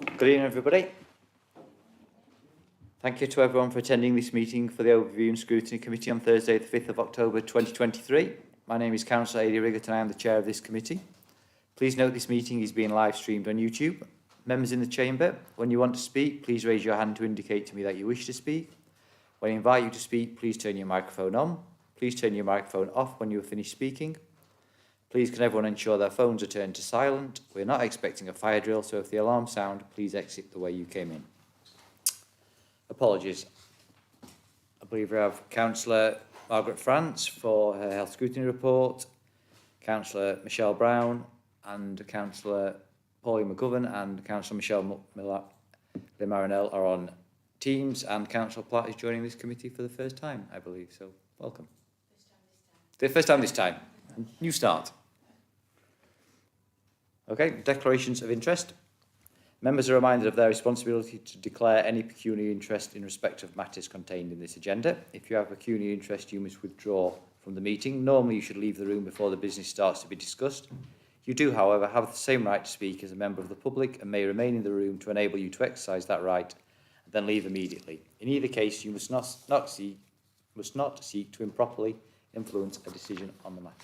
Good evening, everybody. Thank you to everyone for attending this meeting for the Overview and Scrutiny Committee on Thursday, the 5th of October 2023. My name is Councillor Aidy Riggott and I am the Chair of this committee. Please note this meeting is being live streamed on YouTube. Members in the chamber, when you want to speak, please raise your hand to indicate to me that you wish to speak. When I invite you to speak, please turn your microphone on. Please turn your microphone off when you are finished speaking. Please can everyone ensure their phones are turned to silent. We're not expecting a fire drill, so if the alarm sound, please exit the way you came in. Apologies. I believe we have Councillor Margaret France for her health scrutiny report, Councillor Michelle Brown and Councillor Pauline McGovern and Councillor Michelle Marinell are on Teams, and Councillor Platt is joining this committee for the first time, I believe, so welcome. First time this time. New start. Okay, declarations of interest. Members are reminded of their responsibility to declare any pecuniary interest in respect of matters contained in this agenda. If you have pecuniary interest, you must withdraw from the meeting. Normally, you should leave the room before the business starts to be discussed. You do, however, have the same right to speak as a member of the public and may remain in the room to enable you to exercise that right and then leave immediately. In either case, you must not seek to improperly influence a decision on the matter.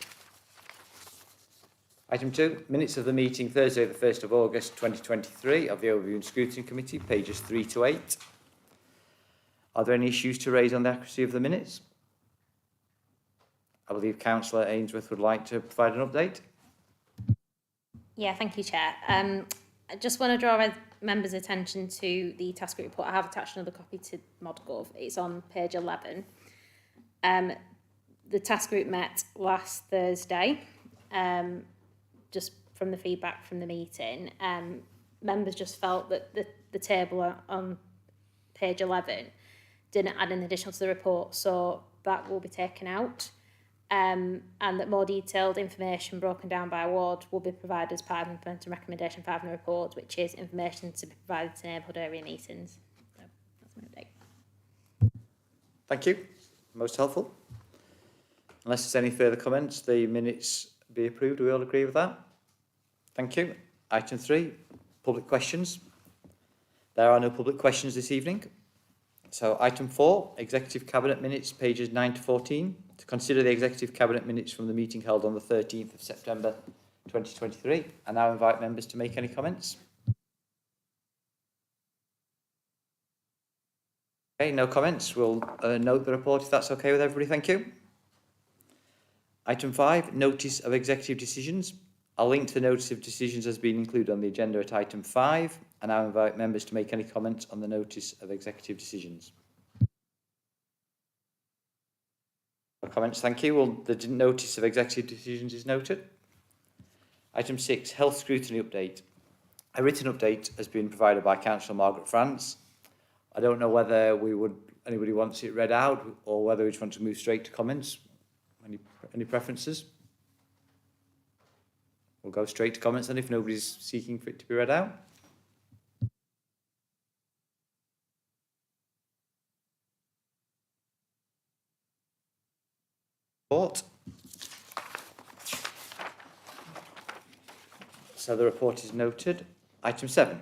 Item 2, minutes of the meeting Thursday the 1st of August 2023 of the Overview and Scrutiny Committee, pages 3 to 8. Are there any issues to raise on the accuracy of the minutes? I believe Councillor Ainsworth would like to provide an update. Yeah, thank you, Chair. I just want to draw members' attention to the task group report. I have attached another copy to ModGov. It's on page 11. The task group met last Thursday. Just from the feedback from the meeting, members just felt that the table on page 11 didn't add an additional to the report, so that will be taken out, and that more detailed information broken down by award will be provided as part of implementing recommendation 5 in the report, which is information to be provided to neighbourhood area meetings. So that's my update. Thank you. Most helpful. Unless there's any further comments, the minutes be approved. Do we all agree with that? Thank you. Item 3, public questions. There are no public questions this evening. So item 4, Executive Cabinet minutes, pages 9 to 14. To consider the Executive Cabinet minutes from the meeting held on the 13th of September 2023. I now invite members to make any comments. Okay, no comments. We'll note the report if that's okay with everybody. Thank you. Item 5, notice of executive decisions. A link to the notice of decisions has been included on the agenda at item 5, and I invite members to make any comments on the notice of executive decisions. No comments, thank you. Well, the notice of executive decisions is noted. Item 6, health scrutiny update. A written update has been provided by Councillor Margaret France. I don't know whether anybody wants it read out or whether we just want to move straight to comments. Any preferences? We'll go straight to comments then if nobody's seeking for it to be read out. Report. So the report is noted. Item 7,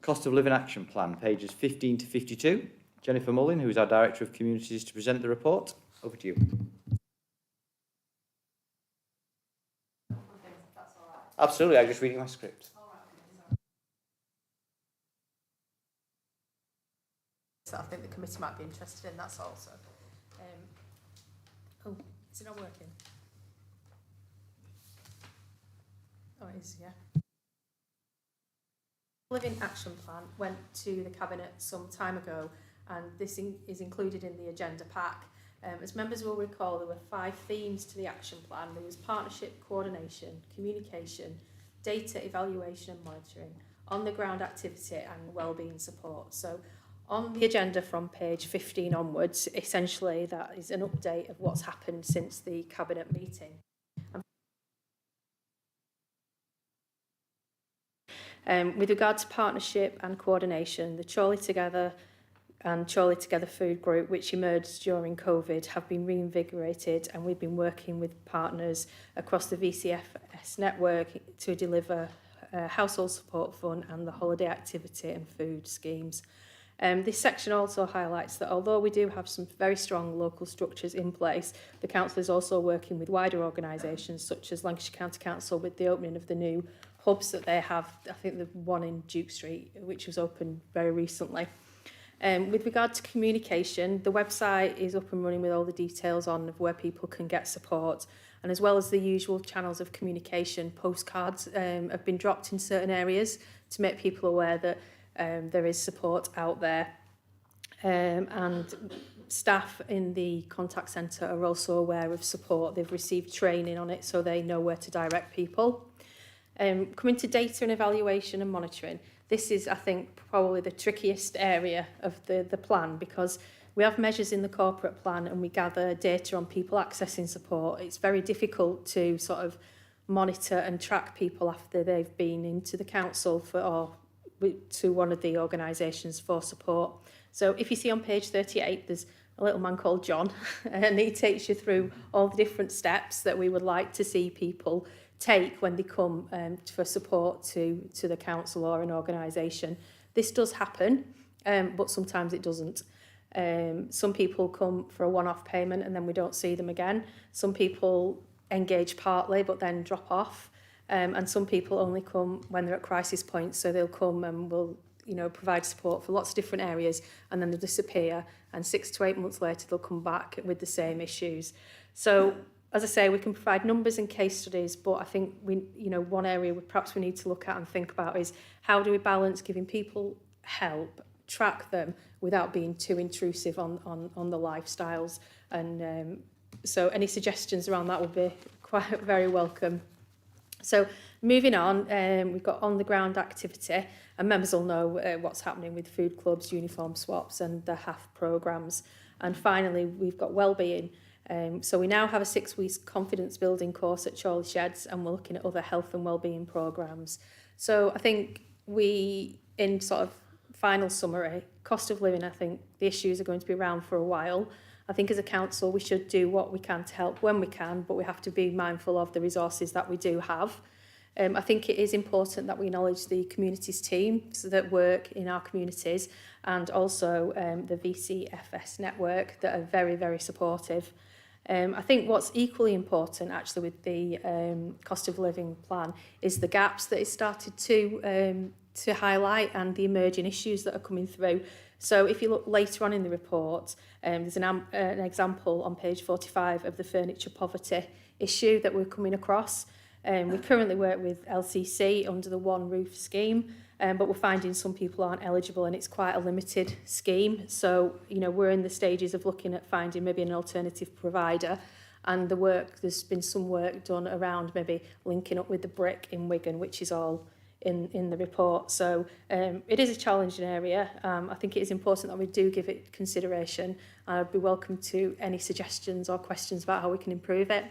Cost of Living Action Plan, pages 15 to 52. Jennifer Mullin, who is our Director of Communities, to present the report. Over to you. Absolutely, I'm just reading my script. So I think the committee might be interested in, that's all. So, oh, is it not working? Oh, it is, yeah. Living Action Plan went to the Cabinet some time ago, and this is included in the agenda pack. As members will recall, there were 5 themes to the action plan. There was partnership, coordination, communication, data evaluation and monitoring, on-the-ground activity and wellbeing support. So on the agenda from page 15 onwards, essentially that is an update of what's happened since the Cabinet meeting. With regard to partnership and coordination, the Chorley Together and Chorley Together Food Group, which emerged during COVID, have been reinvigorated, and we've been working with partners across the VCFS network to deliver household support fund and the holiday activity and food schemes. This section also highlights that although we do have some very strong local structures in place, the council is also working with wider organisations such as Lancashire County Council with the opening of the new hubs that they have. I think the one in Duke Street, which was opened very recently. With regard to communication, the website is up and running with all the details on of where people can get support. And as well as the usual channels of communication, postcards have been dropped in certain areas to make people aware that there is support out there. And staff in the contact centre are also aware of support. They've received training on it so they know where to direct people. Coming to data and evaluation and monitoring, this is, I think, probably the trickiest area of the plan, because we have measures in the corporate plan and we gather data on people accessing support. It's very difficult to sort of monitor and track people after they've been into the council or to one of the organisations for support. So if you see on page 38, there's a little man called John, and he takes you through all the different steps that we would like to see people take when they come for support to the council or an organisation. This does happen, but sometimes it doesn't. Some people come for a one-off payment and then we don't see them again. Some people engage partly but then drop off. And some people only come when they're at crisis points, so they'll come and will, provide support for lots of different areas, and then they'll disappear, and 6 to 8 months later they'll come back with the same issues. So, as I say, we can provide numbers and case studies, but I think one area perhaps we need to look at and think about is how do we balance giving people help, track them without being too intrusive on the lifestyles, and so any suggestions around that would be quite very welcome. So moving on, we've got on the ground activity, and members will know what's happening with food clubs, uniform swaps and the HAF programmes. And finally, we've got wellbeing. So we now have a 6-week confidence building course at Chorley Sheds, and we're looking at other health and wellbeing programmes. So I think in sort of final summary, cost of living, I think the issues are going to be around for a while. I think as a council, we should do what we can to help when we can, but we have to be mindful of the resources that we do have. I think it is important that we acknowledge the communities teams that work in our communities, and also the VCFS network that are very, very supportive. I think what's equally important actually with the cost of living plan is the gaps that it started to highlight and the emerging issues that are coming through. So if you look later on in the report, there's an example on page 45 of the furniture poverty issue that we're coming across. We currently work with LCC under the One Roof scheme, but we're finding some people aren't eligible, and it's quite a limited scheme. So, we're in the stages of looking at finding maybe an alternative provider, and there's been some work done around maybe linking up with the Brick in Wigan, which is all in the report. So it is a challenging area. I think it is important that we do give it consideration. I'd be welcome to any suggestions or questions about how we can improve it.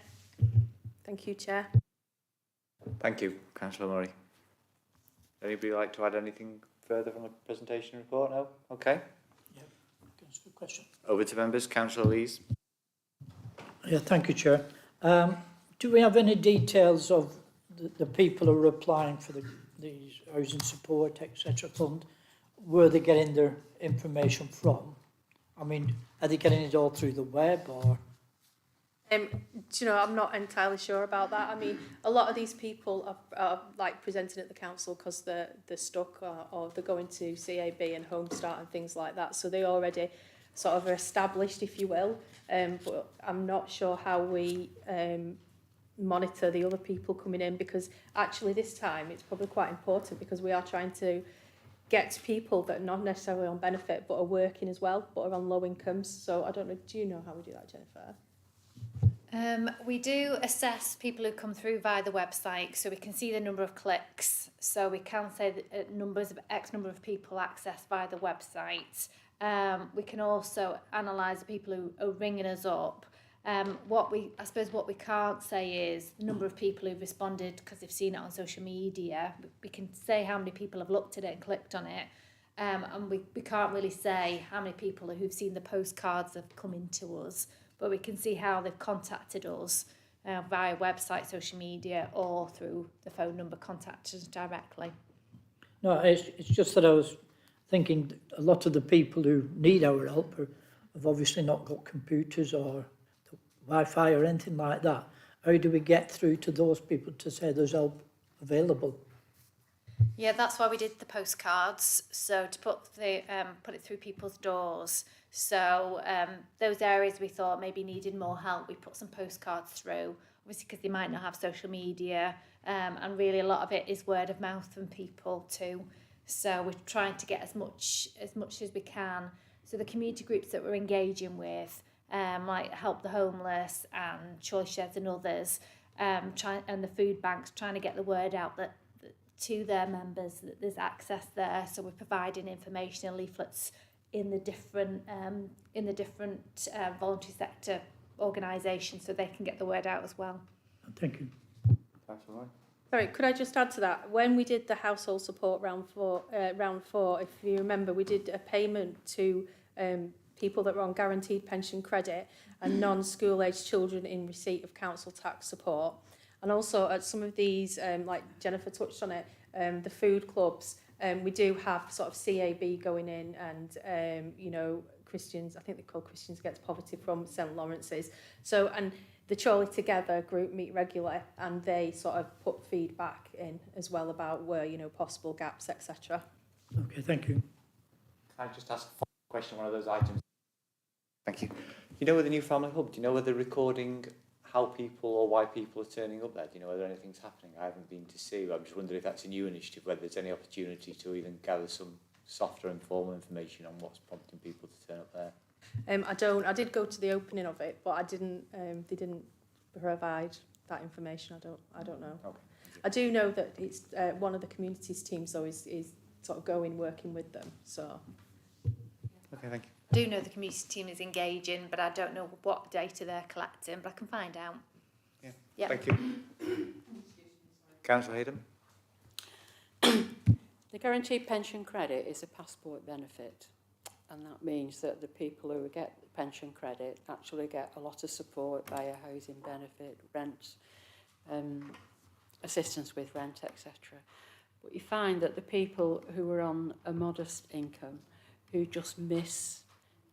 Thank you, Chair. Thank you, Councillor Murray. Anybody like to add anything further from the presentation report? No? Okay. Yeah, that's a good question. Over to members. Councillor Lees. Yeah, thank you, Chair. Do we have any details of the people who are applying for the housing support, etc. fund? Where are they getting their information from? I mean, are they getting it all through the web or? I'm not entirely sure about that. I mean, a lot of these people are like presenting at the council because they're stuck or they're going to CAB and Home Start and things like that. So they already sort of are established, if you will. But I'm not sure how we monitor the other people coming in, because actually this time it's probably quite important because we are trying to get people that are not necessarily on benefit but are working as well, but are on low incomes. So I don't know, do you know how we do that, Jennifer? We do assess people who come through via the website, so we can see the number of clicks. So we can say that X number of people accessed via the website. We can also analyse the people who are ringing us up. What we can't say is the number of people who've responded because they've seen it on social media. We can say how many people have looked at it and clicked on it. And we can't really say how many people who've seen the postcards have come into us, but we can see how they've contacted us via website, social media, or through the phone number, contact us directly. No, it's just that I was thinking that a lot of the people who need our help have obviously not got computers or Wi-Fi or anything like that. How do we get through to those people to say there's help available? Yeah, that's why we did the postcards. So to put it through people's doors. So those areas we thought maybe needed more help, we put some postcards through. Obviously, because they might not have social media, and really a lot of it is word of mouth from people too. So we're trying to get as much as we can. So the community groups that we're engaging with, like Help the Homeless and Choice Sheds and others, and the food banks, trying to get the word out that to their members that there's access there. So we're providing information and leaflets in the different voluntary sector organisations, so they can get the word out as well. Thank you. That's all right. Sorry, could I just add to that? When we did the household support round four, if you remember, we did a payment to people that were on guaranteed pension credit and non-school age children in receipt of council tax support. And also at some of these, like Jennifer touched on it, the food clubs, we do have sort of CAB going in and, you know, Christians, I think they're called Christians Against Poverty from St Lawrence's. So, and the Chorley Together group meet regularly and they sort of put feedback in as well about where, you know, possible gaps, etc. Okay, thank you. Can I just ask a follow-up question on one of those items? Thank you. You know, with the new family hub, do you know whether they're recording how people or why people are turning up there? Do you know whether anything's happening? I haven't been to see, but I'm just wondering if that's a new initiative, whether there's any opportunity to even gather some softer informal information on what's prompting people to turn up there. I did go to the opening of it, but I didn't. They didn't provide that information. I don't know. Okay. I do know that it's one of the communities teams though is sort of going working with them. So. Okay, thank you. I do know the community team is engaging, but I don't know what data they're collecting, but I can find out. Yeah. Yeah. Thank you. Councillor Hayden. The guaranteed pension credit is a passport benefit, and that means that the people who get pension credit actually get a lot of support via housing benefit, rent, assistance with rent, etc. But you find that the people who are on a modest income, who just miss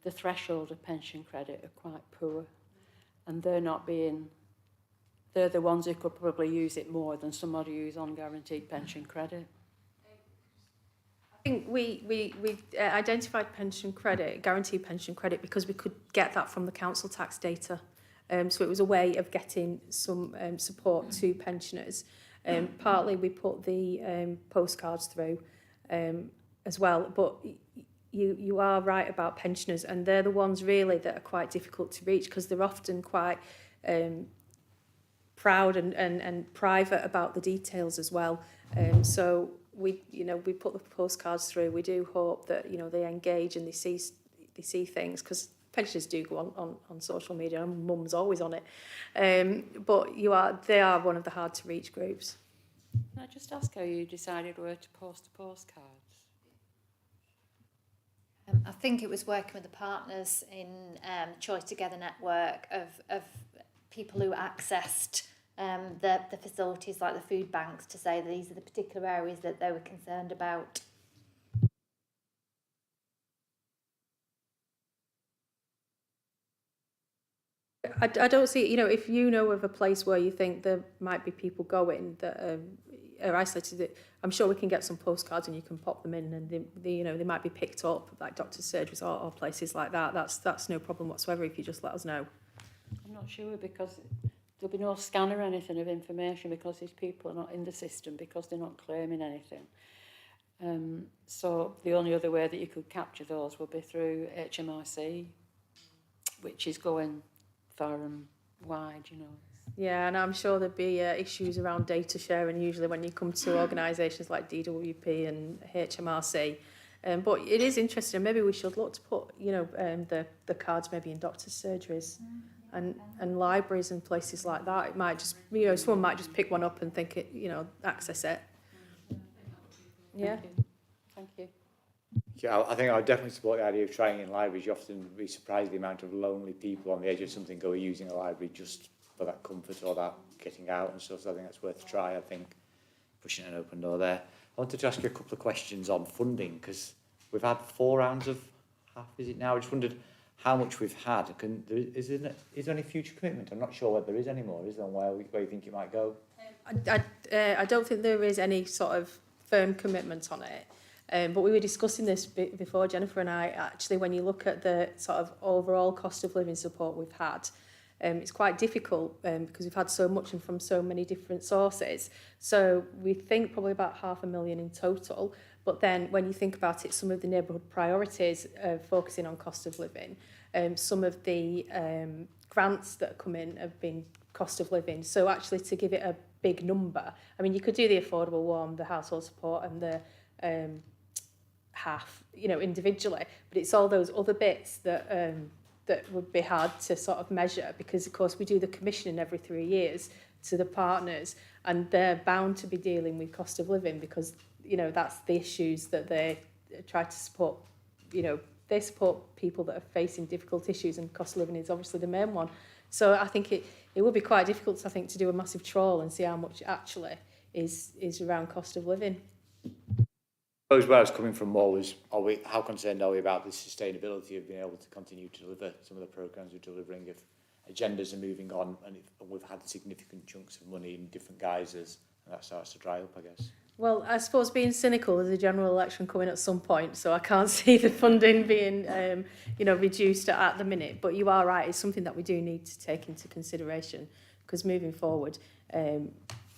the threshold of pension credit, are quite poor, and they're the ones who could probably use it more than somebody who's on guaranteed pension credit. I think we identified pension credit, guaranteed pension credit, because we could get that from the council tax data. So it was a way of getting some support to pensioners. Partly we put the postcards through as well, but you are right about pensioners, and they're the ones really that are quite difficult to reach because they're often quite proud and private about the details as well. So we put the postcards through. We do hope that they engage and they see things, because pensioners do go on social media, and Mum's always on it. But they are one of the hard to reach groups. Can I just ask how you decided where to post the postcards? I think it was working with the partners in Choice Together network of people who accessed the facilities like the food banks, to say that these are the particular areas that they were concerned about. I don't see, if you know of a place where you think there might be people going that are isolated, I'm sure we can get some postcards and you can pop them in, and they might be picked up, like doctor's surgeries or places like that. That's no problem whatsoever if you just let us know. I'm not sure, because there'll be no scan or anything of information, because these people are not in the system, because they're not claiming anything. So the only other way that you could capture those would be through HMRC, which is going far and wide, Yeah, and I'm sure there'd be issues around data sharing usually when you come to organisations like DWP and HMRC. But it is interesting. Maybe we should look to put, the cards maybe in doctors' surgeries and libraries and places like that. It might just, someone might just pick one up and think it, access it. Yeah. Thank you. Yeah, I think I would definitely support the idea of trying in libraries. You often be surprised the amount of lonely people on the edge of something who are using a library just for that comfort or that getting out and stuff. So I think that's worth a try. I think pushing an open door there. I wanted to ask you a couple of questions on funding, because we've had 4 rounds of half, is it now? I just wondered how much we've had. Is there any future commitment? I'm not sure whether there is any more. Is there, where you think it might go? I don't think there is any sort of firm commitment on it. But we were discussing this before, Jennifer and I. Actually, when you look at the sort of overall cost of living support we've had, it's quite difficult because we've had so much and from so many different sources. So we think probably about $500,000 in total. But then when you think about it, some of the neighbourhood priorities focusing on cost of living, some of the grants that come in have been cost of living. So actually to give it a big number, I mean, you could do the affordable warm, the household support and the half, you know, individually, but it's all those other bits that that would be hard to sort of measure, because of course we do the commissioning every 3 years to the partners, and they're bound to be dealing with cost of living because, you know, that's the issues that they try to support. You know, they support people that are facing difficult issues, and cost of living is obviously the main one. So I think it would be quite difficult, I think, to do a massive trawl and see how much actually is around cost of living. I suppose where I was coming from more was, how concerned are we about the sustainability of being able to continue to deliver some of the programmes we're delivering, if agendas are moving on and we've had significant chunks of money in different guises, and that starts to dry up, I guess. Well, I suppose being cynical, there's a general election coming at some point, so I can't see the funding being, you know, reduced at the minute. But you are right; it's something that we do need to take into consideration, because moving forward,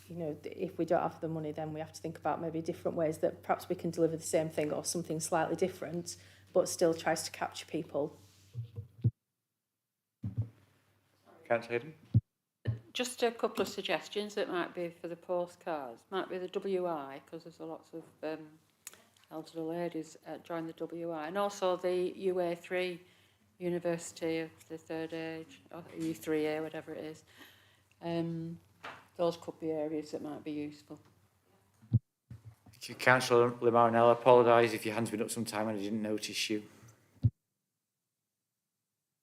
you know, if we don't have the money, then we have to think about maybe different ways that perhaps we can deliver the same thing or something slightly different, but still tries to capture people. Councillor Hayden? Just a couple of suggestions that might be for the postcards. Might be the WI, because there's a lots of elderly ladies join the WI, and also the UA3, University of the Third Age, or U3A, whatever it is. Those could be areas that might be useful. Thank you, Councillor Marinell. I apologise if your hand's been up some time and I didn't notice you.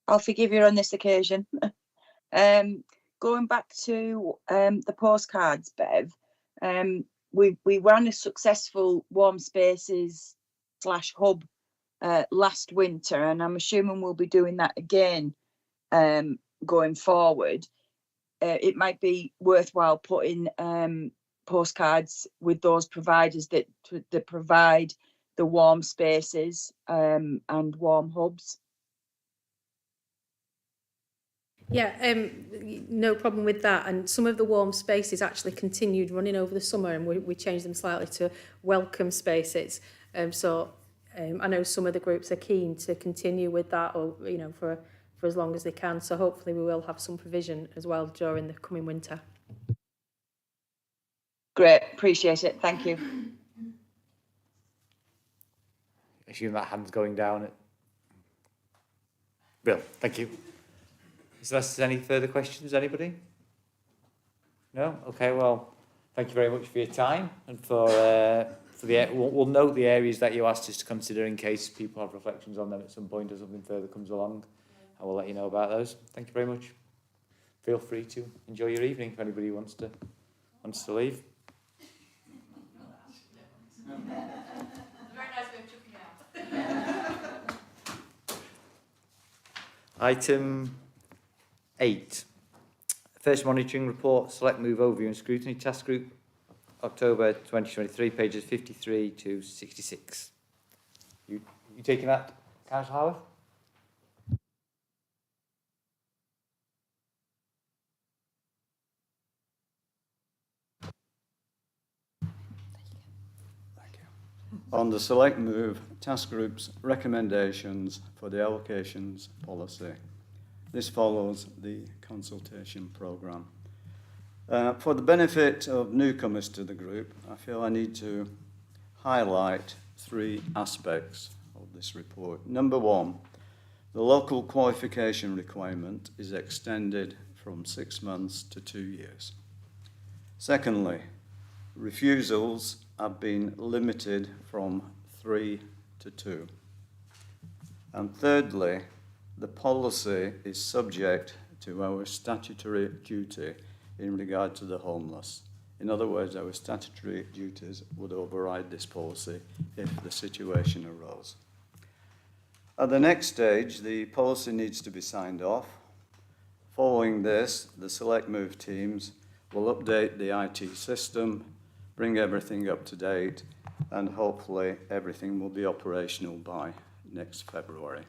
I'll forgive you on this occasion. Going back to the postcards, Bev, we ran a successful warm spaces / hub last winter, and I'm assuming we'll be doing that again going forward. It might be worthwhile putting postcards with those providers that provide the warm spaces and warm hubs. Yeah, no problem with that. And some of the warm spaces actually continued running over the summer, and we changed them slightly to welcome spaces. So I know some of the groups are keen to continue with that, or, you know, for as long as they can. So hopefully we will have some provision as well during the coming winter. Great, appreciate it. Thank you. I assume that hand's going down. Bill, thank you. Is there any further questions, anybody? No? Okay, well, thank you very much for your time, and we'll note the areas that you asked us to consider in case people have reflections on them at some point or something further comes along. I will let you know about those. Thank you very much. Feel free to enjoy your evening if anybody wants to leave. Item 8. First monitoring report, select move overview and scrutiny task group, October 2023, pages 53 to 66. You taking that, Councillor Howarth? On the select move task group's recommendations for the allocations policy. This follows the consultation programme. For the benefit of newcomers to the group, I feel I need to highlight 3 aspects of this report. Number 1, the local qualification requirement is extended from 6 months to 2 years. Secondly, refusals have been limited from 3 to 2. And thirdly, the policy is subject to our statutory duty in regard to the homeless. In other words, our statutory duties would override this policy if the situation arose. At the next stage, the policy needs to be signed off. Following this, the Select Move teams will update the IT system, bring everything up to date, and hopefully everything will be operational by next February.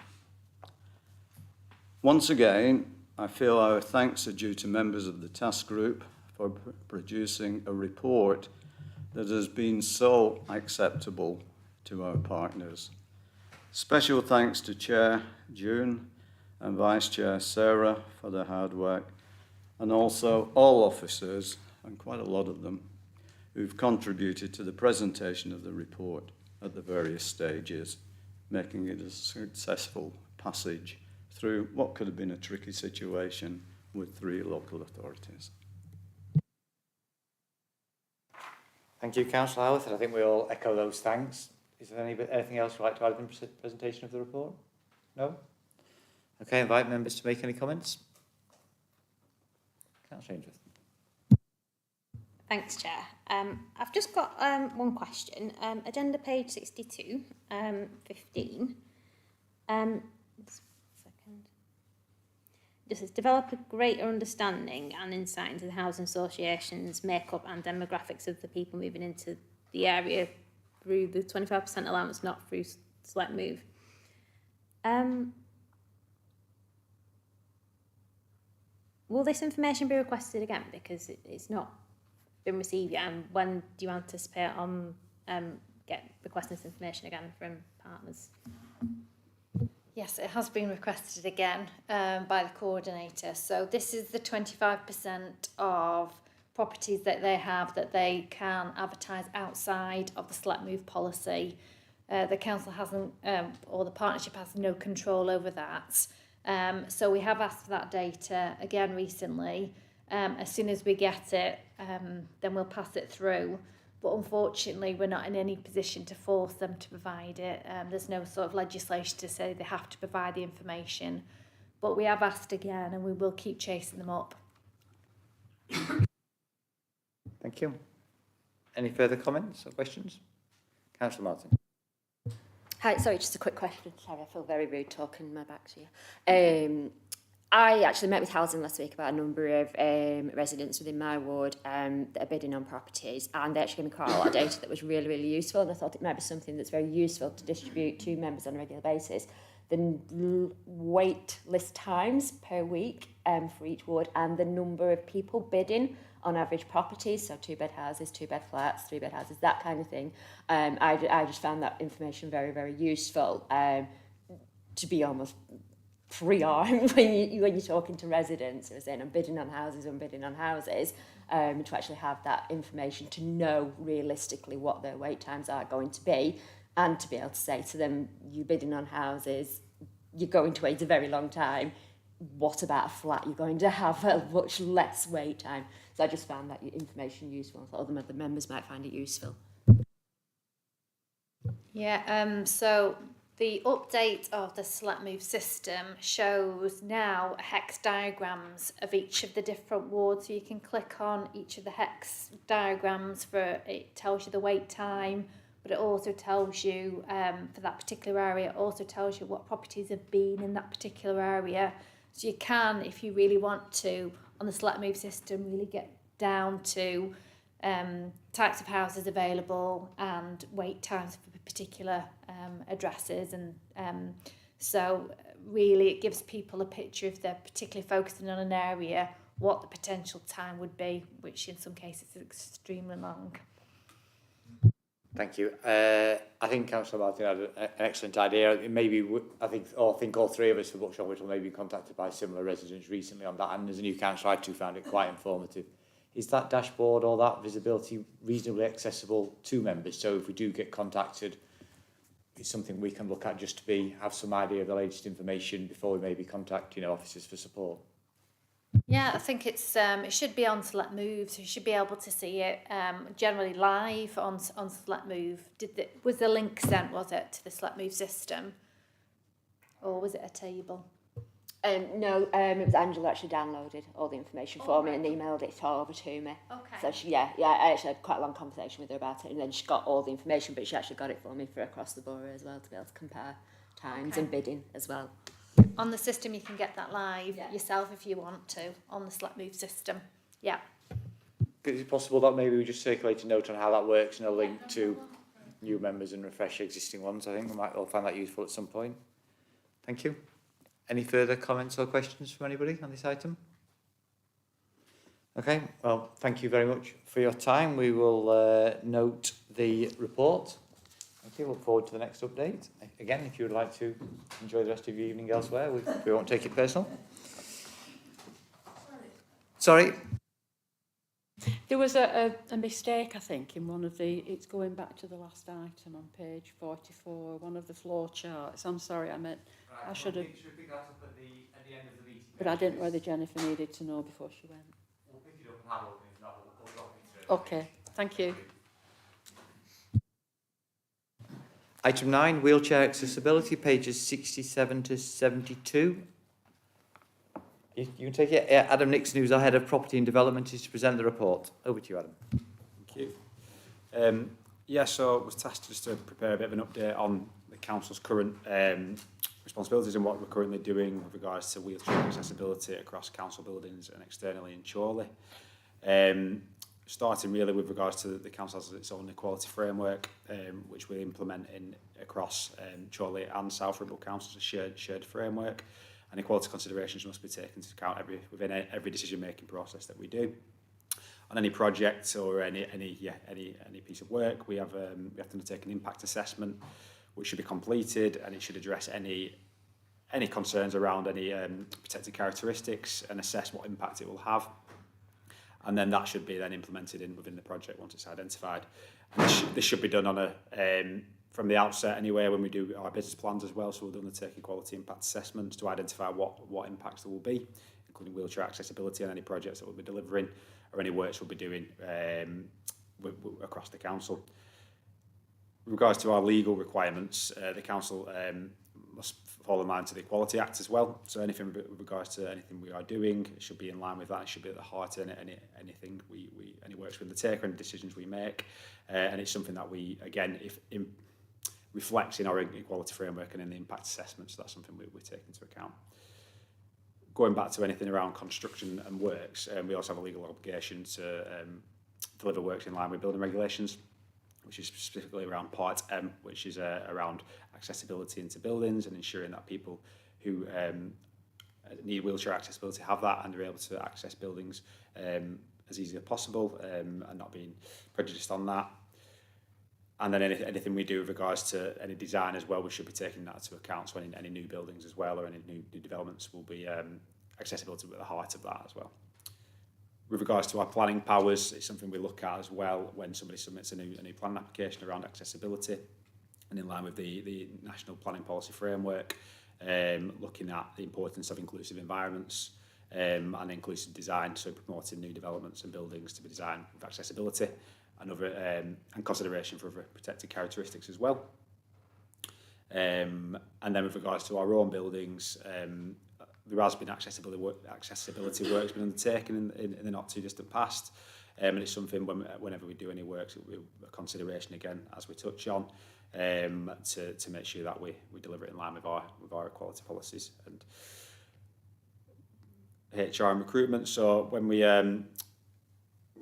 Once again, I feel our thanks are due to members of the task group for producing a report that has been so acceptable to our partners. Special thanks to Chair June and Vice Chair Sarah for their hard work, and also all officers, and quite a lot of them, who've contributed to the presentation of the report at the various stages, making it a successful passage through what could have been a tricky situation with 3 local authorities. Thank you, Councillor Howarth. I think we all echo those thanks. Is there anything else you'd like to add in the presentation of the report? No? Okay, invite members to make any comments. Councillor Ainsworth. Thanks, Chair. I've just got one question. Agenda page 62, 15. Second. Just says, develop a greater understanding and insight into the housing association's makeup and demographics of the people moving into the area through the 25% allowance, not through Select Move. Will this information be requested again? Because it's not been received yet. And when do you anticipate on requesting this information again from partners? Yes, it has been requested again by the coordinator. So this is the 25% of properties that they have that they can advertise outside of the Select Move policy. The council hasn't, or the partnership has no control over that. So we have asked for that data again recently. As soon as we get it, then we'll pass it through. But unfortunately, we're not in any position to force them to provide it. There's no sort of legislation to say they have to provide the information. But we have asked again, and we will keep chasing them up. Thank you. Any further comments or questions? Councillor Martin. Hi, sorry, just a quick question. Sorry, I feel very rude talking my back to you. I actually met with Housing last week about a number of residents within my ward that are bidding on properties, and they actually gave me quite a lot of data that was really, really useful, and I thought it might be something that's very useful to distribute to members on a regular basis. The wait list times per week for each ward, and the number of people bidding on average properties, so 2-bed houses, 2-bed flats, 3-bed houses, that kind of thing. I just found that information very, very useful to be almost pre-armed when you're talking to residents who are saying, I'm bidding on houses, to actually have that information to know realistically what their wait times are going to be, and to be able to say to them, you're bidding on houses, you're going to wait a very long time. What about a flat? You're going to have a much less wait time. So I just found that information useful. I thought other members might find it useful. Yeah, so the update of the Select Move system shows now hex diagrams of each of the different wards. So you can click on each of the hex diagrams it tells you the wait time, but it also tells you for that particular area, it also tells you what properties have been in that particular area. So you can, if you really want to, on the Select Move system, really get down to types of houses available and wait times for particular addresses. And so really it gives people a picture if they're particularly focusing on an area, what the potential time would be, which in some cases is extremely long. Thank you. I think Councillor Martin had an excellent idea. Maybe I think all 3 of us for Buckshot Whittle may be contacted by similar residents recently on that, and as a new councillor I too found it quite informative. Is that dashboard or that visibility reasonably accessible to members? So if we do get contacted, it's something we can look at just to have some idea of the latest information before we maybe contact officers for support. Yeah, I think it's it should be on Select Move, so you should be able to see it generally live on Select Move. Was the link sent, was it, to the Select Move system? Or was it a table? No, it was Angela actually downloaded all the information for me and emailed it all over to me. Okay. So she, I actually had quite a long conversation with her about it, and then she got all the information, but she actually got it for me for across the borough as well to be able to compare times and bidding as well. On the system, you can get that live yourself if you want to, on the Select Move system. Yeah. Is it possible that maybe we just circulate a note on how that works and a link to new members and refresh existing ones? I think we might all find that useful at some point. Thank you. Any further comments or questions from anybody on this item? Okay, well, thank you very much for your time. We will note the report. Thank you. Look forward to the next update. Again, if you would like to enjoy the rest of your evening elsewhere, we won't take it personal. Sorry. There was a mistake, I think, in one of the, it's going back to the last item on page 44, one of the floor charts. I'm sorry, I meant, right, I should have. Should pick that up at the end of the meeting. But I didn't know whether Jennifer needed to know before she went. We'll pick it up and have a look, if not, we'll drop it through. Okay, thank you. Item 9, wheelchair accessibility, pages 67 to 72. You can take it. Adam Nixon, who's our Head of Property and Development, is to present the report. Over to you, Adam. Thank you. So I was tasked just to prepare a bit of an update on the Council's current responsibilities and what we're currently doing with regards to wheelchair accessibility across council buildings and externally in Chorley. Starting really with regards to the Council has its own equality framework, which we're implementing across Chorley and South Ribble Councils, a shared framework. And equality considerations must be taken into account within every decision-making process that we do. On any project or any piece of work, we have to undertake an impact assessment, which should be completed, and it should address any concerns around any protected characteristics and assess what impact it will have. And then that should be then implemented within the project once it's identified. And this should be done on from the outset anyway when we do our business plans as well. So we'll undertake equality impact assessments to identify what impacts there will be, including wheelchair accessibility on any projects that we'll be delivering or any works we'll be doing across the council. With regards to our legal requirements, the council must fall in line to the Equality Act as well. So anything with regards to anything we are doing, it should be in line with that. It should be at the heart of anything any works we undertake or any decisions we make. And it's something that we, again, reflects in our equality framework and in the impact assessment. So that's something we take into account. Going back to anything around construction and works, we also have a legal obligation to deliver works in line with building regulations, which is specifically around Part M, which is around accessibility into buildings and ensuring that people who need wheelchair accessibility have that and are able to access buildings as easily as possible and not being prejudiced on that. And then anything we do with regards to any design as well, we should be taking that into account. So any new buildings as well or any new developments will be accessibility at the heart of that as well. With regards to our planning powers, it's something we look at as well when somebody submits a new planning application around accessibility, and in line with the National Planning Policy Framework, looking at the importance of inclusive environments and inclusive design, so promoting new developments and buildings to be designed with accessibility and consideration for other protected characteristics as well. And then with regards to our own buildings, there has been accessibility works been undertaken in the not too distant past, and it's something whenever we do any works, a consideration again, as we touch on, to make sure that we deliver it in line with our equality policies and HR and recruitment. So when we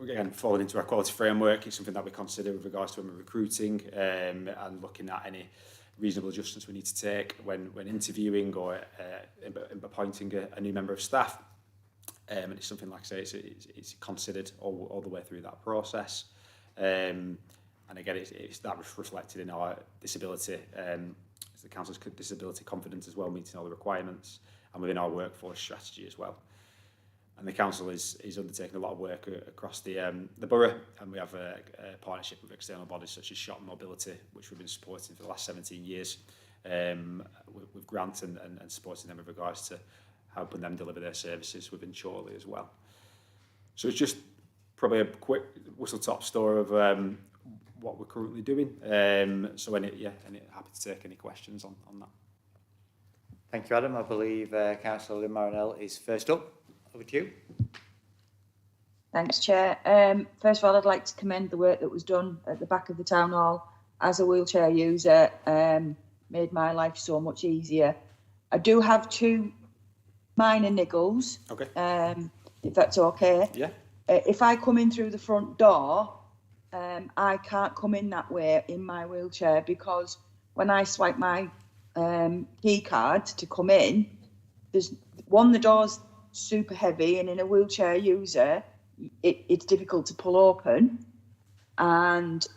again falling into our quality framework, it's something that we consider with regards to when we're recruiting and looking at any reasonable adjustments we need to take when interviewing or appointing a new member of staff. And it's something, like I say, it's considered all the way through that process. And again, it's that reflected in our disability, the council's disability confidence as well, meeting all the requirements, and within our workforce strategy as well. And the council is undertaking a lot of work across the borough, and we have a partnership with external bodies such as Shot Mobility, which we've been supporting for the last 17 years, with grants and supporting them with regards to helping them deliver their services within Chorley as well. So it's just probably a quick whistle-top tour of what we're currently doing. So happy to take any questions on that. Thank you, Adam. I believe Councillor Lynn Marinell is first up. Over to you. Thanks, Chair. First of all, I'd like to commend the work that was done at the back of the Town Hall. As a wheelchair user, made my life so much easier. I do have 2 minor niggles, Okay. if that's okay. Yeah. If I come in through the front door, I can't come in that way in my wheelchair, because when I swipe my key card to come in, there's the door's super heavy, and in a wheelchair user, it's difficult to pull open, and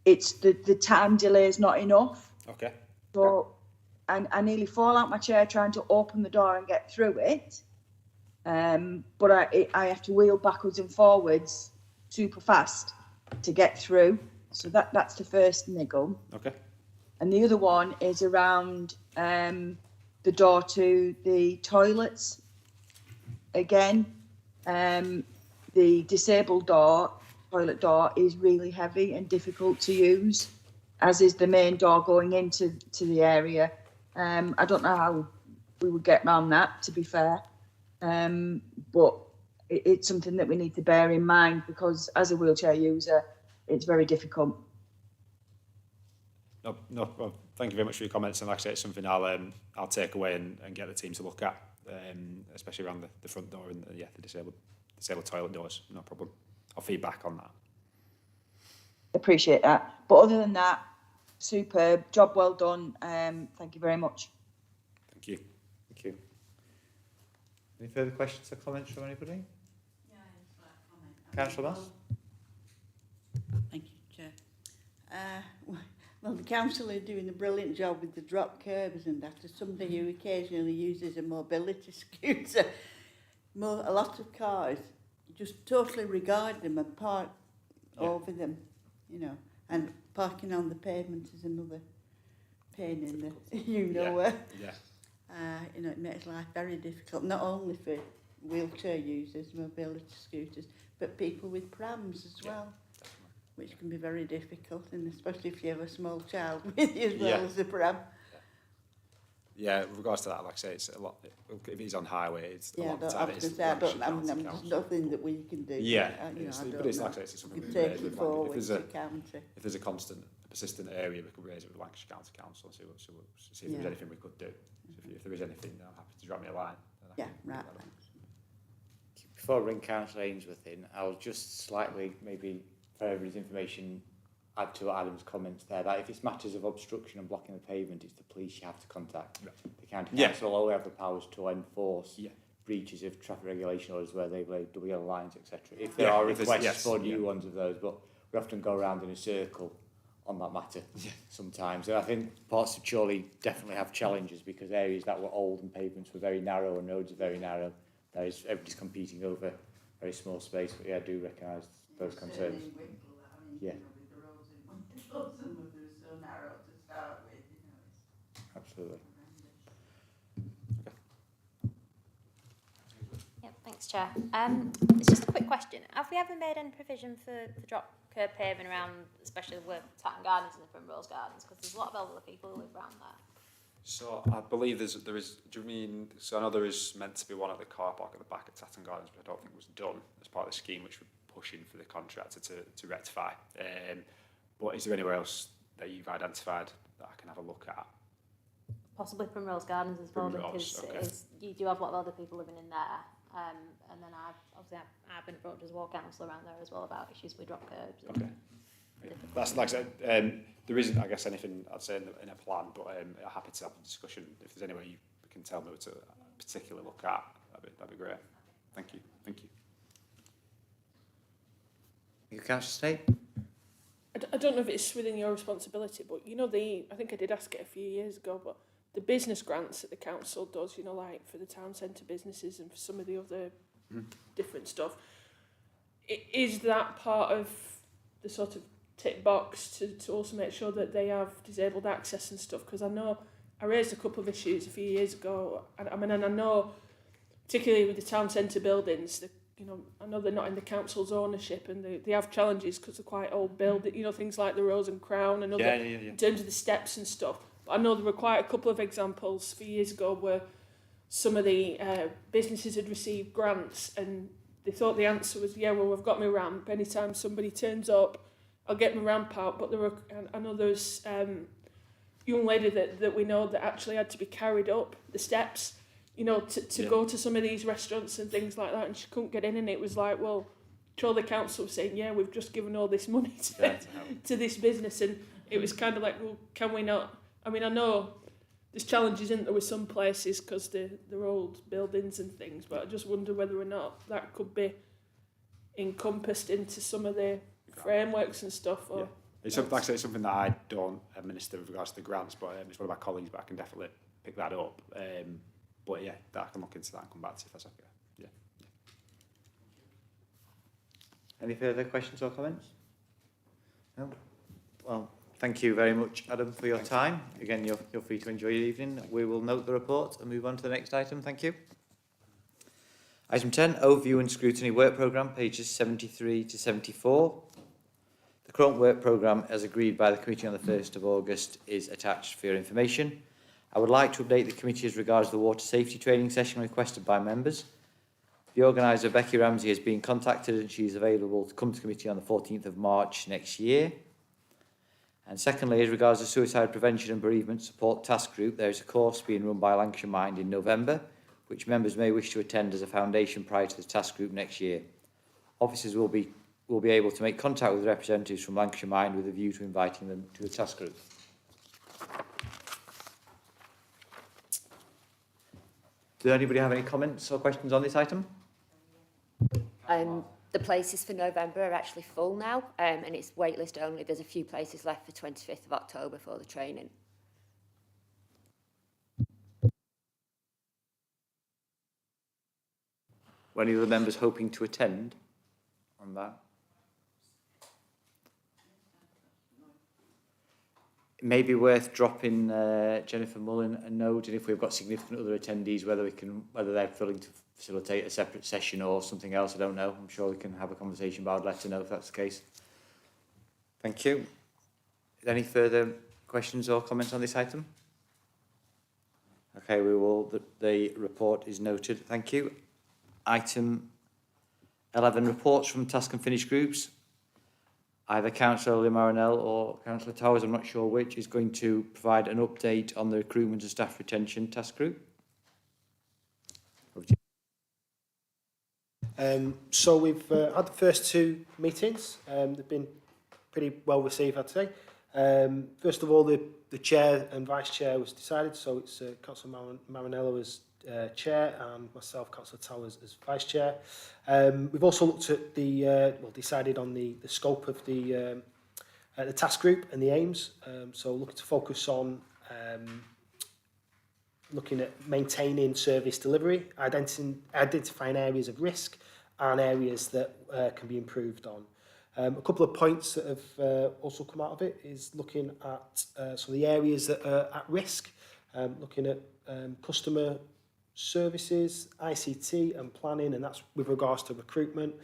it's the time delay is not enough. Okay. So I nearly fall out my chair trying to open the door and get through it. But I have to wheel backwards and forwards super fast to get through. So that's the first niggle. Okay. And the other one is around the door to the toilets. Again, the disabled toilet door is really heavy and difficult to use, as is the main door going into the area. I don't know how we would get around that, to be fair. But it's something that we need to bear in mind, because as a wheelchair user, it's very difficult. No. Well, thank you very much for your comments, and like I say, it's something I'll take away and get the team to look at, especially around the front door and the disabled toilet doors. No problem. I'll feedback on that. Appreciate that. But other than that, superb job, well done. Thank you very much. Thank you. Thank you. Any further questions or comments from anybody? Yeah, I just like to comment. Councillor Moss? Thank you, Chair. Well, the council are doing a brilliant job with the drop curbs and that. As somebody who occasionally uses a mobility scooter, a lot of cars just totally regard them and park over them, you know. And parking on the pavement is another pain in the where. Yeah. You know, it makes life very difficult, not only for wheelchair users, mobility scooters, but people with prams as well, which can be very difficult, and especially if you have a small child with you as well as a pram. Yeah, with regards to that, like I say, it's a lot. If he's on highway, it's a lot of the time. There's nothing that we can do. Yeah, you know, but it's like I say, it's something we can take raise it with forward if to county. If there's a persistent area, we could raise it with Lancashire County Council and see if there's anything we could do. So if there is anything, I'm happy to drop me a line. Right. Before I bring Councillor Ainsworth in, I'll just slightly, maybe for everybody's information, add to Adam's comments there, that if it's matters of obstruction and blocking the pavement, it's the police you have to contact. The county council only have the powers to enforce breaches of traffic regulation orders where they've laid double yellow lines, etc. If there are requests for new ones of those, but we often go around in a circle on that matter sometimes. And I think parts of Chorley definitely have challenges, because areas that were old and pavements were very narrow and roads are very narrow, everybody's competing over very small space. But I do recognise those concerns. Absolutely. Yep, thanks, Chair. It's just a quick question. Have we ever made any provision for the drop curb paving around, especially with Tatton Gardens and the Primrose Gardens? Because there's a lot of elderly people who live around there. So I believe there is. Do you mean? So I know there is meant to be one at the car park at the back of Tatton Gardens, but I don't think it was done as part of the scheme, which we're pushing for the contractor to rectify. But is there anywhere else that you've identified that I can have a look at? Possibly Primrose Gardens as well, Primrose, because you do have a lot of other people living in there. And then I've been approached as well, council around there as well, about issues with drop curbs. Okay. That's like I said, there isn't, I guess, anything I'd say in a plan, but I'm happy to have a discussion. If there's any way you can tell me to particularly look at, that'd be great. Thank you. Thank you, Councillor State. I don't know if it's within your responsibility, but you know, I think I did ask it a few years ago, but the business grants that the council does, you know, like for the town centre businesses and for some of the other different stuff, is that part of the sort of tick box to also make sure that they have disabled access and stuff? Because I know I raised a couple of issues a few years ago, and I know particularly with the town centre buildings, I know they're not in the council's ownership, and they have challenges because they're quite old buildings, you know, things like the Rose and Crown and other, in terms of the steps and stuff. I know there were quite a couple of examples a few years ago where some of the businesses had received grants and they thought the answer was, yeah, well, we've got my ramp. Anytime somebody turns up, I'll get my ramp out. But I know there's young lady that we know that actually had to be carried up the steps, you know, to go to some of these restaurants and things like that, and she couldn't get in, and it was like, well, the council was saying, yeah, we've just given all this money to this business, and it was kind of like, well, can we not? I mean, I know there's challenges, isn't there, with some places because they're old buildings and things, but I just wonder whether or not that could be encompassed into some of the frameworks and stuff. Or It's like I say, it's something that I don't administer with regards to the grants, but it's one of my colleagues, but I can definitely pick that up. But yeah, I can look into that and come back to you if that's okay. Yeah. Any further questions or comments? No? Well, thank you very much, Adam, for your time. Again, you're free to enjoy your evening. We will note the report and move on to the next item. Thank you. Item 10, Overview and Scrutiny Work Programme, pages 73 to 74. The current work programme, as agreed by the committee on the 1st of August, is attached for your information. I would like to update the committee as regards the water safety training session requested by members. The organiser, Becky Ramsey, has been contacted and she is available to come to committee on the 14th of March next year. And secondly, as regards the Suicide Prevention and Bereavement Support Task Group, there is a course being run by Lancashire Mind in November, which members may wish to attend as a foundation prior to the task group next year. Officers will be able to make contact with representatives from Lancashire Mind with a view to inviting them to the task group. Does anybody have any comments or questions on this item? The places for November are actually full now, and it's waitlist only. There's a few places left for 25th of October for the training. Were any of the members hoping to attend on that? It may be worth dropping Jennifer Mullen a note, and if we've got significant other attendees, whether they're willing to facilitate a separate session or something else, I don't know. I'm sure we can have a conversation, but I'd let her know if that's the case. Thank you. Any further questions or comments on this item? Okay, the report is noted. Thank you. Item 11, reports from task and finish groups. Either Councillor Marinell or Councillor Towers, I'm not sure which, is going to provide an update on the recruitment and staff retention task group. So we've had the first two meetings. They've been pretty well received, I'd say. First of all, the chair and vice chair was decided, so it's Councillor Marinello as chair and myself, Councillor Towers, as vice chair. We've also looked at decided on the scope of the task group and the aims. So looking to focus on looking at maintaining service delivery, identifying areas of risk and areas that can be improved on. A couple of points that have also come out of it is looking at some of the areas that are at risk, looking at customer services, ICT and planning, and that's with regards to recruitment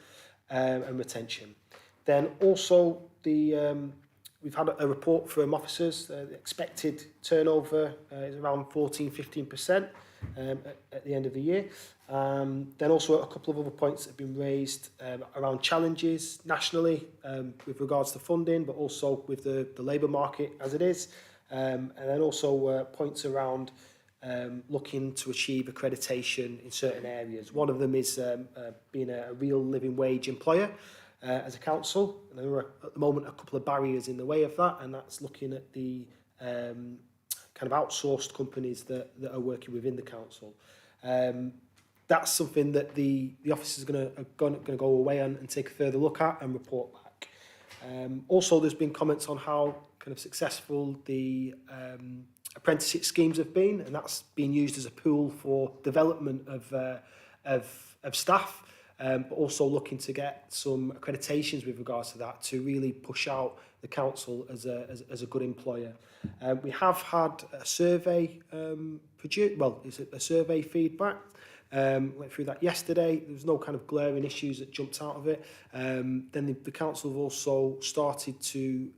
and retention. Then also we've had a report from officers. The expected turnover is around 14-15% at the end of the year. Then also a couple of other points that have been raised around challenges nationally with regards to funding, but also with the labour market as it is. And then also points around looking to achieve accreditation in certain areas. One of them is being a real living wage employer as a council. And there are at the moment a couple of barriers in the way of that, and that's looking at the kind of outsourced companies that are working within the council. That's something that the officers are going to go away and take a further look at and report back. Also, there's been comments on how kind of successful the apprenticeship schemes have been, and that's been used as a pool for development of staff, but also looking to get some accreditations with regards to that to really push out the council as a good employer. We have had a survey produced. Well, it's a survey feedback Went through that yesterday. There was no kind of glaring issues that jumped out of it. Then the council have also started to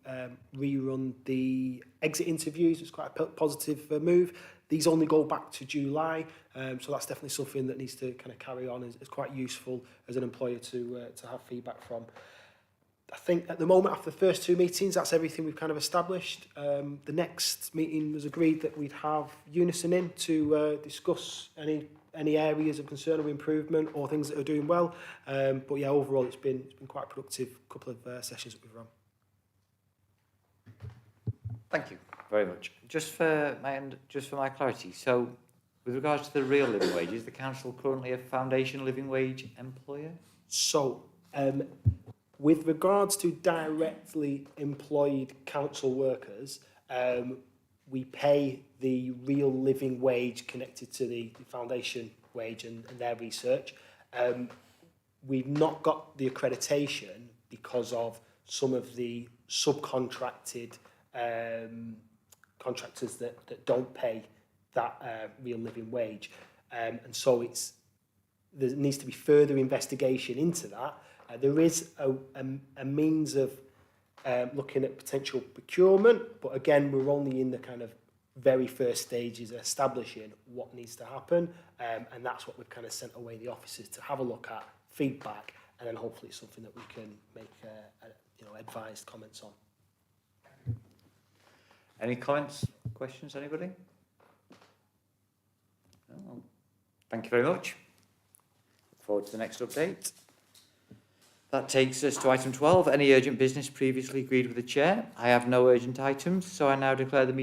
rerun the exit interviews. It's quite a positive move. These only go back to July, so that's definitely something that needs to kind of carry on. It's quite useful as an employer to have feedback from. I think at the moment, after the first two meetings, that's everything we've kind of established. The next meeting was agreed that we'd have Unison in to discuss any areas of concern or improvement or things that are doing well. But yeah, overall, it's been quite a productive couple of sessions that we've run. Thank you very much. Just for my clarity, so with regards to the real living wage, is the council currently a foundation living wage employer? So, with regards to directly employed council workers, we pay the real living wage connected to the foundation wage and their research. We've not got the accreditation because of some of the subcontracted contractors that don't pay that real living wage. And so there needs to be further investigation into that. There is a means of looking at potential procurement, but again, we're only in the kind of very first stages of establishing what needs to happen, and that's what we've kind of sent away the officers to have a look at, feedback, and then hopefully it's something that we can make advised comments on. Any comments, questions, anybody? No? Thank you very much. Look forward to the next update. That takes us to item 12, any urgent business previously agreed with the chair. I have no urgent items, so I now declare the meeting